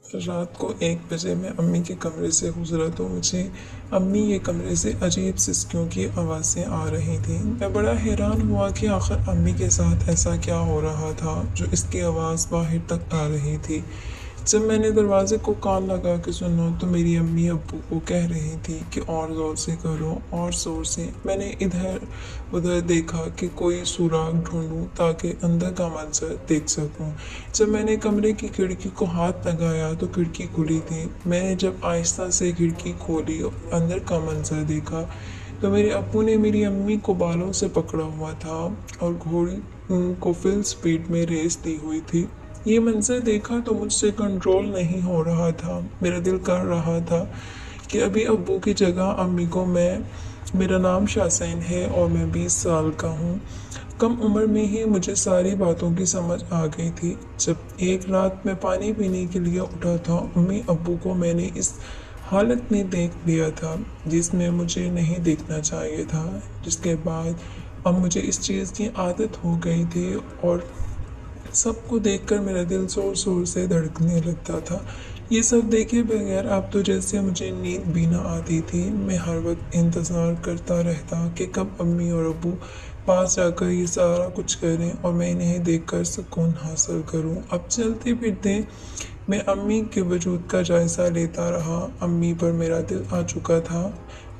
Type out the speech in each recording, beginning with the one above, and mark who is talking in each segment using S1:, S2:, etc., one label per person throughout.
S1: رات کو 1 بجے میں امی کے کمرے سے گزرا تو مجھے امی کے کمرے سے عجیب سسکیوں کی آوازیں آ رہی تھیں۔ میں بڑا حیران ہوا کہ آخر امی کے ساتھ ایسا کیا ہو رہا تھا جو اس کی آواز باہر تک آ رہی تھی۔ جب میں نے دروازے کو کان لگا کے سنا تو میری امی ابو کو کہہ رہی تھی کہ اور زور سے کرو اور زور سے۔ میں نے ادھر ادھر دیکھا کہ کوئی سوراخ ڈھونڈوں تاکہ اندر کا منظر دیکھ سکوں۔ جب میں نے کمرے کی کھڑکی کو ہاتھ لگایا تو کھڑکی کھلی تھی۔ میں نے جب آہستہ سے کھڑکی کھولی اور اندر کا منظر دیکھا تو میرے ابو نے میری امی کو بالوں سے پکڑا ہوا تھا اور گھوڑی کو فل سپیڈ میں ریس دی ہوئی تھی۔ یہ منظر دیکھا تو مجھ سے کنٹرول نہیں ہو رہا تھا۔ میرا دل کر رہا تھا کہ ابھی ابو کی جگہ امی کو میرا نام شاسین ہے اور میں 20 سال کا ہوں۔ کم عمر میں ہی مجھے ساری باتوں کی سمجھ آ گئی تھی۔ جب ایک رات میں پانی پینے کے لیے اٹھا تھا امی ابو کو میں نے اس حالت میں دیکھ لیا تھا جس میں مجھے نہیں دیکھنا چاہیے تھا، جس کے بعد اب مجھے اس چیز کی عادت ہو گئی تھی اور سب کو دیکھ کر میرا دل زور زور سے دھڑکنے لگتا تھا۔ یہ سب دیکھے بغیر اب تو جیسے مجھے نیند بھی نہ آتی تھی۔ میں ہر وقت انتظار کرتا رہتا کہ کب امی اور ابو پاس جا کر یہ سارا کچھ کریں اور میں انہیں دیکھ کر سکون حاصل کروں۔ اب چلتے پھرتے میں امی کے وجود کا جائزہ لیتا رہا۔ امی پر میرا دل آ چکا تھا۔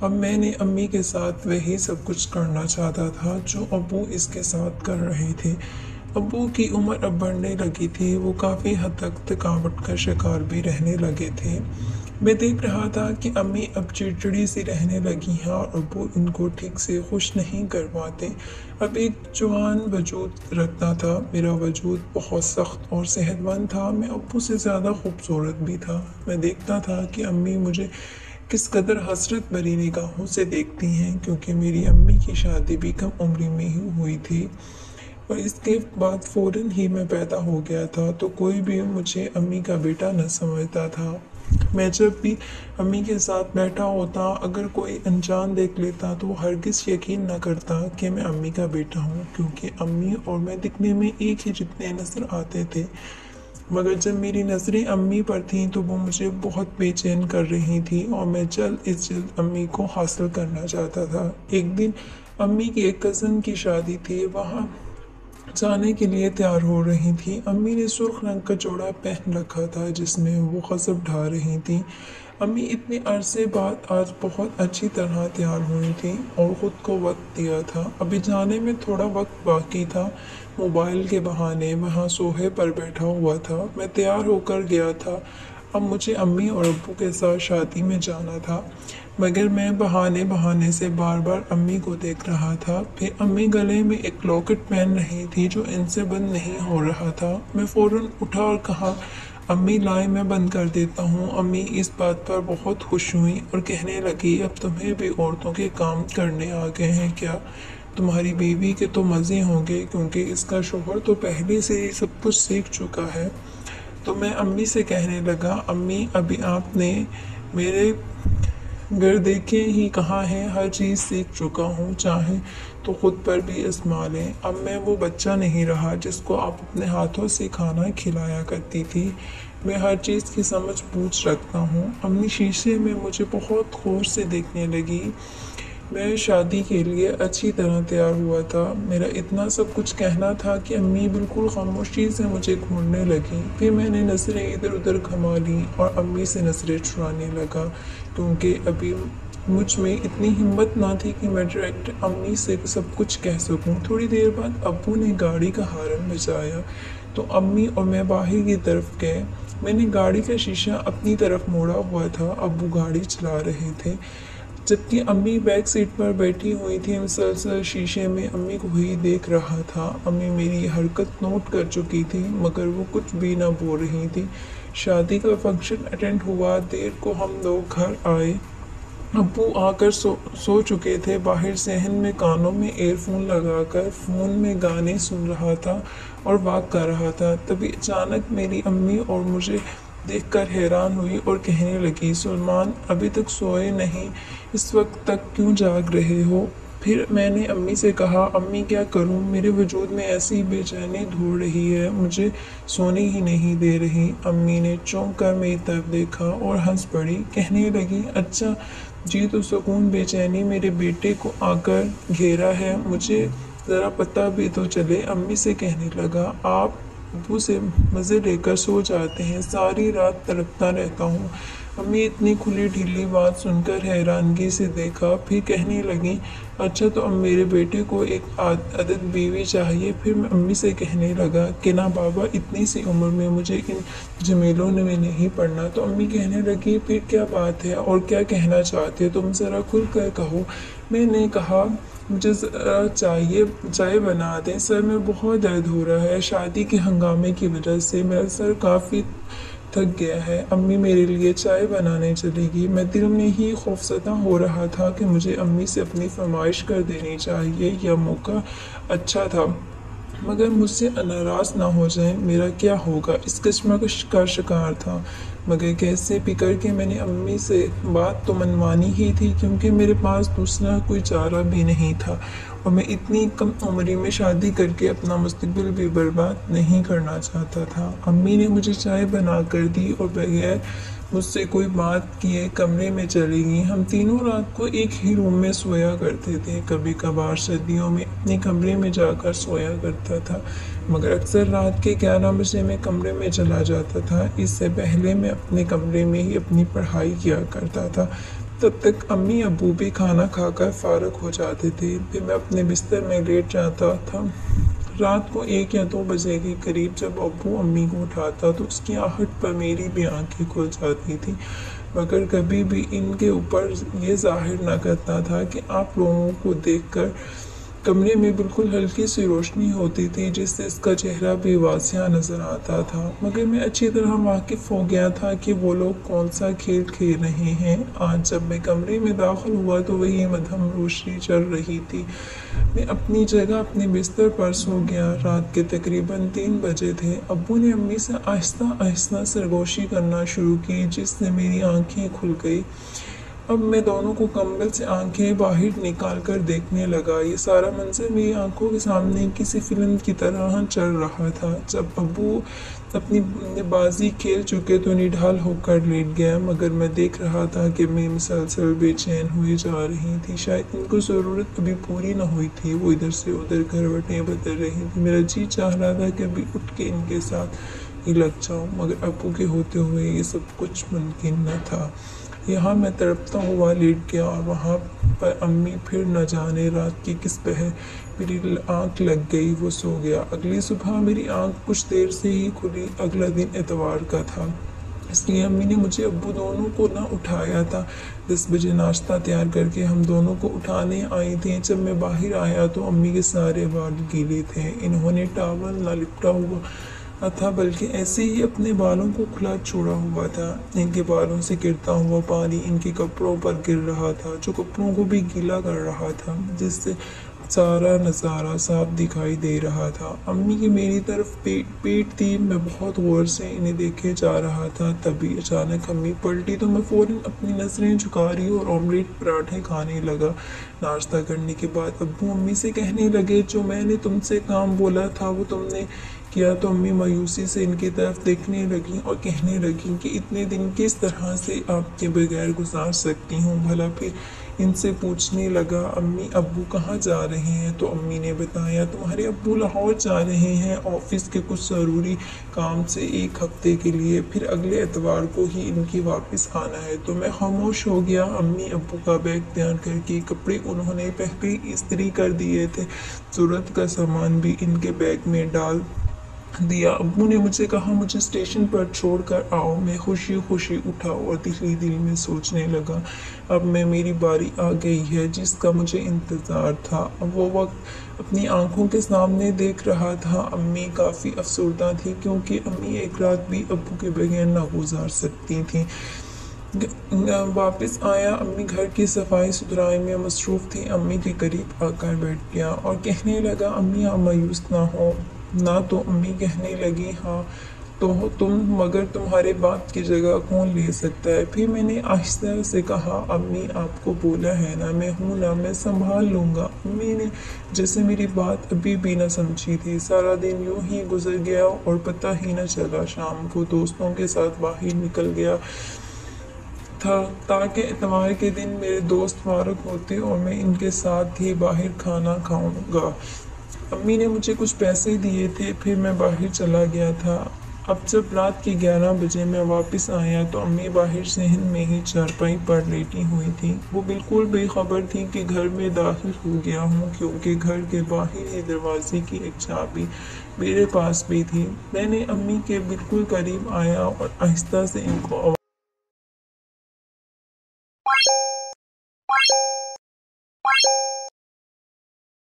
S1: اب میں نے امی کے ساتھ وہی سب کچھ کرنا چاہتا تھا جو ابو اس کے ساتھ کر رہے تھے۔ ابو کی عمر اب بڑھنے لگی تھی، وہ کافی حد تک تھکاوٹ کا شکار بھی رہنے لگے تھے۔ میں دیکھ رہا تھا کہ امی اب چڑچڑی سی رہنے لگی ہیں اور ابو ان کو ٹھیک سے خوش نہیں کر پاتے۔ اب ایک جوان وجود رکھتا تھا، میرا وجود بہت سخت اور صحت مند تھا، میں ابو سے زیادہ خوبصورت بھی تھا۔ میں دیکھتا تھا کہ امی مجھے کس قدر حسرت بھری نگاہوں سے دیکھتی ہیں، کیونکہ میری امی کی شادی بھی کم عمری میں ہی ہوئی تھی اور اس کے بعد فوراً ہی میں پیدا ہو گیا تھا، تو کوئی بھی مجھے امی کا بیٹا نہ سمجھتا تھا۔ میں جب بھی امی کے ساتھ بیٹھا ہوتا اگر کوئی انجان دیکھ لیتا تو وہ ہرگز یقین نہ کرتا کہ میں امی کا بیٹا ہوں، کیونکہ امی اور میں دکھنے میں ایک ہی جتنے نظر آتے تھے۔ مگر جب میری نظریں امی پر تھیں تو وہ مجھے بہت بے چین کر رہی تھی اور میں جلد از جلد امی کو حاصل کرنا چاہتا تھا۔ ایک دن امی کی ایک کزن کی شادی تھی، وہاں جانے کے لیے تیار ہو رہی تھی۔ امی نے سرخ رنگ کا جوڑا پہن رکھا تھا جس میں وہ غضب ڈھا رہی تھی۔ امی اتنے عرصے بعد آج بہت اچھی طرح تیار ہوئی تھی اور خود کو وقت دیا تھا۔ ابھی جانے میں تھوڑا وقت باقی تھا۔ موبائل کے بہانے وہاں صوفے پر بیٹھا ہوا تھا۔ میں تیار ہو کر گیا تھا۔ اب مجھے امی اور ابو کے ساتھ شادی میں جانا تھا، مگر میں بہانے سے بار بار امی کو دیکھ رہا تھا۔ پھر امی گلے میں ایک لاکٹ پہن رہی تھی جو ان سے بند نہیں ہو رہا تھا۔ میں فوراً اٹھا اور کہا، امی لائیں میں بند کر دیتا ہوں۔ امی اس بات پر بہت خوش ہوئی اور کہنے لگی، اب تمہیں بھی عورتوں کے کام کرنے آ گئے ہیں کیا؟ تمہاری بیوی کے تو مزے ہوں گے، کیونکہ اس کا شوہر تو پہلے سے ہی سب کچھ سیکھ چکا ہے۔ تو میں امی سے کہنے لگا، امی ابھی آپ نے میرے گھر دیکھے ہی کہاں ہے، ہر چیز سیکھ چکا ہوں، چاہے تو خود پر بھی آزما لیں۔ اب میں وہ بچہ نہیں رہا جس کو آپ اپنے ہاتھوں سے کھانا کھلایا کرتی تھی۔ میں ہر چیز کی سمجھ بوجھ رکھتا ہوں۔ امی شیشے میں مجھے بہت غور سے دیکھنے لگی۔ میں شادی کے لیے اچھی طرح تیار ہوا تھا۔ میرا اتنا سب کچھ کہنا تھا کہ امی بالکل خاموشی سے مجھے گھورنے لگی۔ پھر میں نے نظریں ادھر ادھر گھما لیں اور امی سے نظریں چرانے لگا، کیونکہ ابھی مجھ میں اتنی ہمت نہ تھی کہ میں ڈائریکٹ امی سے سب کچھ کہہ سکوں۔ تھوڑی دیر بعد ابو نے گاڑی کا ہارن بجایا تو امی اور میں باہر کی طرف گئے۔ میں نے گاڑی کا شیشہ اپنی طرف موڑا ہوا تھا، ابو گاڑی چلا رہے تھے، جبکہ امی بیک سیٹ پر بیٹھی ہوئی تھی۔ مسلسل شیشے میں امی کو ہی دیکھ رہا تھا۔ امی میری حرکت نوٹ کر چکی تھی، مگر وہ کچھ بھی نہ بول رہی تھی۔ شادی کا فنکشن اٹینڈ ہوا، دیر کو ہم لوگ گھر آئے۔ ابو آ کر سو چکے تھے۔ باہر صحن میں کانوں میں ایئر فون لگا کر فون میں گانے سن رہا تھا اور واک کر رہا تھا۔ تبھی اچانک میری امی اور مجھے دیکھ کر حیران ہوئی اور کہنے لگی، سلمان ابھی تک سوئے نہیں، اس وقت تک کیوں جاگ رہے ہو؟ پھر میں نے امی سے کہا امی کیا کروں، میرے وجود میں ایسی بے چینی دھوڑ رہی ہے، مجھے سونے ہی نہیں دے رہی۔ امی نے چونک کر میری طرف دیکھا اور ہنس پڑی، کہنے لگی اچھا جی تو سکون بے چینی میرے بیٹے کو آ کر گھیرا ہے، مجھے ذرا پتہ بھی تو چلے۔ امی سے کہنے لگا آپ ابو سے مزے لے کر سو جاتے ہیں، ساری رات تڑپتا رہتا ہوں۔ امی اتنی کھلی ڈھلی بات سن کر حیرانگی سے دیکھا، پھر کہنے لگی اچھا تو اب میرے بیٹے کو ایک عدد بیوی چاہیے۔ پھر میں امی سے کہنے لگا کہ نہ بابا، اتنی سی عمر میں مجھے ان جمیلوں میں نہیں پڑنا۔ تو امی کہنے لگی پھر کیا بات ہے اور کیا کہنا چاہتے تم، ذرا کھل کر کہو۔ میں نے کہا مجھے ذرا چائے بنا دیں، سر میں بہت درد ہو رہا ہے، شادی کے ہنگامے کی وجہ سے میرا سر کافی تھک گیا ہے۔ امی میرے لیے چائے بنانے چلے گی۔ میں دل میں ہی خوفزدہ ہو رہا تھا کہ مجھے امی سے اپنی فرمائش کر دینی چاہیے، یہ موقع اچھا تھا مگر مجھ سے ناراض نہ ہو جائیں، میرا کیا ہوگا، اس کشمکش کا شکار تھا۔ مگر کیسے بھی کر کے میں نے امی سے بات تو منوانی ہی تھی، کیونکہ میرے پاس دوسرا کوئی چارہ بھی نہیں تھا اور میں اتنی کم عمری میں شادی کر کے اپنا مستقبل بھی برباد نہیں کرنا چاہتا تھا۔ امی نے مجھے چائے بنا کر دی اور بغیر مجھ سے کوئی بات کیے کمرے میں چلی گئی۔ ہم تینوں رات کو ایک ہی روم میں سویا کرتے تھے، کبھی کبھار سردیوں میں اپنے کمرے میں جا کر سویا کرتا تھا، مگر اکثر رات کے 11 بجے میں کمرے میں چلا جاتا تھا۔ اس سے پہلے میں اپنے کمرے میں ہی اپنی پڑھائی کیا کرتا تھا، تب تک امی ابو بھی کھانا کھا کر فارغ ہو جاتے تھے، پھر میں اپنے بستر میں لیٹ جاتا تھا۔ رات کو 1 یا 2 بجے کے قریب جب ابو امی کو اٹھاتا تو اس کی آہٹ پر میری بھی آنکھیں کھل جاتی تھیں، مگر کبھی بھی ان کے اوپر یہ ظاہر نہ کرتا تھا کہ آپ لوگوں کو دیکھ کر کمرے میں بالکل ہلکی سی روشنی ہوتی تھی جس سے اس کا چہرہ بھی واضح نظر آتا تھا، مگر میں اچھی طرح واقف ہو گیا تھا کہ وہ لوگ کون سا کھیل کھیل رہے ہیں۔ آج جب میں کمرے میں داخل ہوا تو وہی مدھم روشنی چل رہی تھی۔ میں اپنی جگہ اپنے بستر پر سو گیا۔ رات کے تقریباً 3 بجے تھے۔ ابو نے امی سے آہستہ آہستہ سرگوشی کرنا شروع کی، جس سے میری آنکھیں کھل گئی۔ اب میں دونوں کو کمبل سے آنکھیں باہر نکال کر دیکھنے لگا۔ یہ سارا منظر میری آنکھوں کے سامنے کسی فلم کی طرح چل رہا تھا۔ جب ابو اپنی بازی کھیل چکے تو نڈھال ہو کر لیٹ گیا، مگر میں دیکھ رہا تھا کہ میں مسلسل بے چین ہوئی جا رہی تھی۔ شاید ان کو ضرورت ابھی پوری نہ ہوئی تھی، وہ ادھر سے ادھر کروٹیں بدل رہی تھی۔ میرا جی چاہ رہا تھا کہ ابھی اٹھ کے ان کے ساتھ ہی لگ جاؤں، مگر ابو کے ہوتے ہوئے یہ سب کچھ ممکن نہ تھا۔ یہاں میں تڑپتا ہوا لیٹ گیا اور وہاں پر امی پھر نہ جانے رات کی کس پہر میری آنکھ لگ گئی، وہ سو گیا۔ اگلی صبح میری آنکھ کچھ دیر سے ہی کھلی۔ اگلا دن اتوار کا تھا، اس لیے امی نے مجھے ابو دونوں کو نہ اٹھایا تھا۔ 10 بجے ناشتہ تیار کر کے ہم دونوں کو اٹھانے آئی تھیں۔ جب میں باہر آیا تو امی کے سارے بال گیلے تھے، انہوں نے ٹاول نہ لپٹا ہوا تھا بلکہ ایسے ہی اپنے بالوں کو کھلا چھوڑا ہوا تھا۔ ان کے بالوں سے گرتا ہوا پانی ان کے کپڑوں پر گر رہا تھا، جو کپڑوں کو بھی گیلا کر رہا تھا، جس سے سارا نظارہ صاف دکھائی دے رہا تھا۔ امی کی میری طرف پیٹ تھی، میں بہت غور سے انہیں دیکھے جا رہا تھا۔ تبھی اچانک امی پلٹی تو میں فوراً اپنی نظریں جھکا رہی اور آملیٹ پراٹھے کھانے لگا۔ ناشتہ کرنے کے بعد ابو امی سے کہنے لگے جو میں نے تم سے کام بولا تھا وہ تم نے کیا؟ تو امی مایوسی سے ان کی طرف دیکھنے لگیں اور کہنے لگیں کہ اتنے دن کس طرح سے آپ کے بغیر گزار سکتی ہوں بھلا؟ پھر ان سے پوچھنے لگا امی ابو کہاں جا رہے ہیں؟ تو امی نے بتایا تمہارے ابو لاہور جا رہے ہیں آفس کے کچھ ضروری کام سے 1 ہفتے کے لیے، پھر اگلے اتوار کو ہی ان کی واپس آنا ہے۔ تو میں خاموش ہو گیا۔ امی ابو کا بیگ تیار کر کے کپڑے انہوں نے پہلے استری کر دیے تھے، ضرورت کا سامان بھی ان کے بیگ میں ڈال دیا۔ ابو نے مجھے کہا مجھے اسٹیشن پر چھوڑ کر آؤ۔ میں خوشی خوشی اٹھا اور دل میں سوچنے لگا اب میری باری آ گئی ہے جس کا مجھے انتظار تھا۔ اب وہ وقت اپنی آنکھوں کے سامنے دیکھ رہا تھا۔ امی کافی افسردہ تھی کیونکہ امی ایک رات بھی ابو کے بغیر نہ گزار سکتی تھیں۔ واپس آیا، امی گھر کی صفائی ستھرائی میں مصروف تھی۔ امی کے قریب آ کر بیٹھ گیا اور کہنے لگا امی آپ مایوس نہ ہو۔ نہ تو امی کہنے لگی ہاں تو مگر تمہارے باپ کی جگہ کون لے سکتا ہے؟ پھر میں نے آہستہ سے کہا امی آپ کو بولا ہے نا میں ہوں نا، میں سنبھال لوں گا۔ امی نے جیسے میری بات ابھی بھی نہ سمجھی تھی۔ سارا دن یوں ہی گزر گیا اور پتہ ہی نہ چلا۔ شام کو دوستوں کے ساتھ باہر نکل گیا تھا تاکہ اتوار کے دن میرے دوست فارغ ہوتے اور میں ان کے ساتھ ہی باہر کھانا کھاؤں گا۔ امی نے مجھے کچھ پیسے دیے تھے، پھر میں باہر چلا گیا تھا۔ اب جب رات کے 11 بجے میں واپس آیا تو امی باہر صحن میں ہی چارپائی پر لیٹی ہوئی تھی۔ وہ بالکل بے خبر تھی کہ گھر میں داخل ہو گیا ہوں، کیونکہ گھر کے باہر ہی دروازے کی ایک چابی میرے پاس بھی تھی۔ میں نے امی کے بالکل قریب آیا اور آہستہ سے ان کو